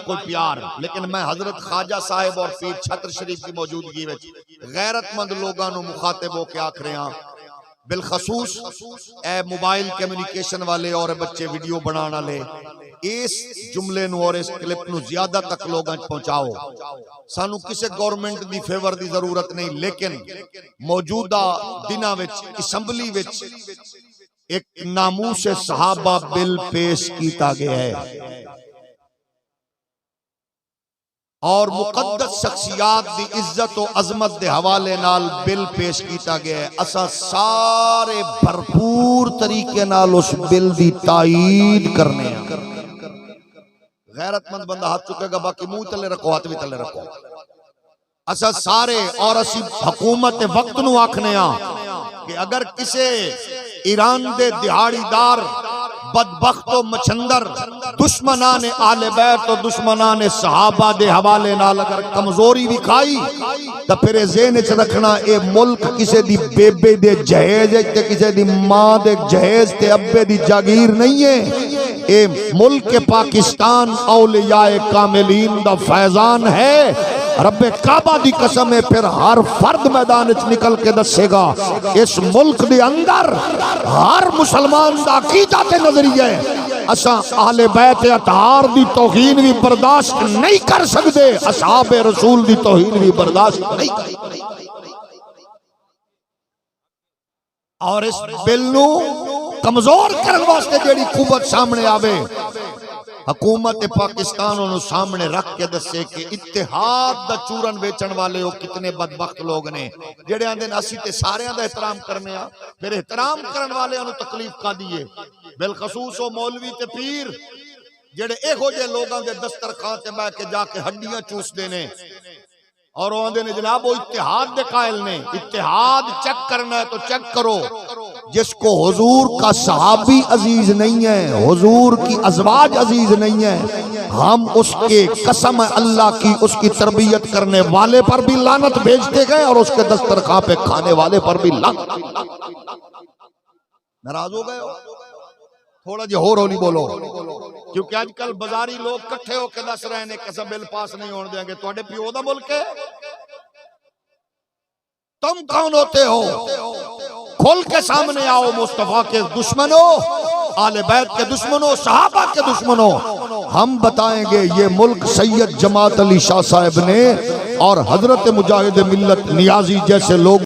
کوئی پیار، لیکن میں حضرت خواجہ صاحب اور پیر چھتر شریف کی موجودگی میں غیرت مند لوگاں نو مخاطب ہو کے آکھ رہے ہیں، بالخصوص اے موبائل کمیونیکیشن والے اور بچے ویڈیو بنانا لے، اس جملے نو اور اس کلپ نو زیادہ تک لوگاں پہنچاؤ۔ سانو کسے گورنمنٹ دی فیور دی ضرورت نہیں، لیکن موجودہ دنوں وچ اسمبلی وچ ایک ناموس صحابہ بل پیش کیتا گیا ہے اور مقدس شخصیات دی عزت و عظمت دے حوالے نال بل پیش کیتا گیا ہے۔ اسا سارے بھرپور طریقے نال اس بل دی تائید کرنے ہیں۔ غیرت مند بندہ ہاتھ چکے گا، باقی منہ تلے رکھو، ہاتھ بھی تلے رکھو۔ اسا سارے اور اسی حکومت وقت نو آکھنے ہاں کہ اگر کسے ایران دے دہاڑی دار بدبخت و مچھندر دشمنان آل بیت و دشمنان صحابہ دے حوالے نال اگر کمزوری بھی کھائی تو پھر ذہن وچ رکھنا اے ملک کسے دی بیبے دے جہیز تے کسے دی ماں دے جہیز تے ابے دی جاگیر نہیں ہے، اے ملک پاکستان اولیاء کاملین دا فیضان ہے۔ رب کعبہ دی قسم ہے، پھر ہر فرد میدان وچ نکل کے دسے گا اس ملک دے اندر ہر مسلمان دا عقیدہ تے نظریہ ہے۔ اساں اہل بیت اطہار دی توہین بھی برداشت نہیں کر سکتے، اصحاب رسول دی توہین بھی برداشت نہیں کر سکتے۔ اور اس بل نو کمزور کرنے واسطے جیڑی قوت سامنے آوے، حکومت پاکستان انہوں سامنے رکھ کے دسے کہ اتحاد دا چورن بیچن والے ہو کتنے بدبخت لوگ نے جڑے آندے اسی تے سارے دا احترام کرنے ہاں، پھر احترام کرن والے انہوں تکلیف کا دیئے، بالخصوص ہو مولوی تے پیر جڑے ایک ہو جے لوگاں دے دسترخوان تے بیٹھ کے جا کے ہڈیاں چوس دینے اور وہ آندے نے جناب وہ اتحاد دے قائل نے۔ اتحاد چیک کرنا ہے تو چیک کرو، جس کو حضور کا صحابی عزیز نہیں ہے، حضور کی ازواج عزیز نہیں ہے، ہم اس کے قسم اللہ کی اس کی تربیت کرنے والے پر بھی لعنت بھیجتے گئے اور اس کے دسترخوان پہ کھانے والے پر بھی لعنت۔ ناراض ہو گئے ہو؟ تھوڑا جی ہولی بولو، کیونکہ آج کل بازاری لوگ کٹھے ہو کے دس رہے ہیں کہ بل پاس نہیں ہونے دیں گے۔ تو اڈے پیو دا ملک ہے، تم کون ہوتے ہو؟ کھل کے سامنے آؤ، مصطفیٰ کے دشمنوں، آل بیت کے دشمنوں، صحابہ کے دشمنوں۔ ہم بتائیں گے یہ ملک سید جماعت علی شاہ صاحب نے اور حضرت مجاہد ملت نیازی جیسے لوگ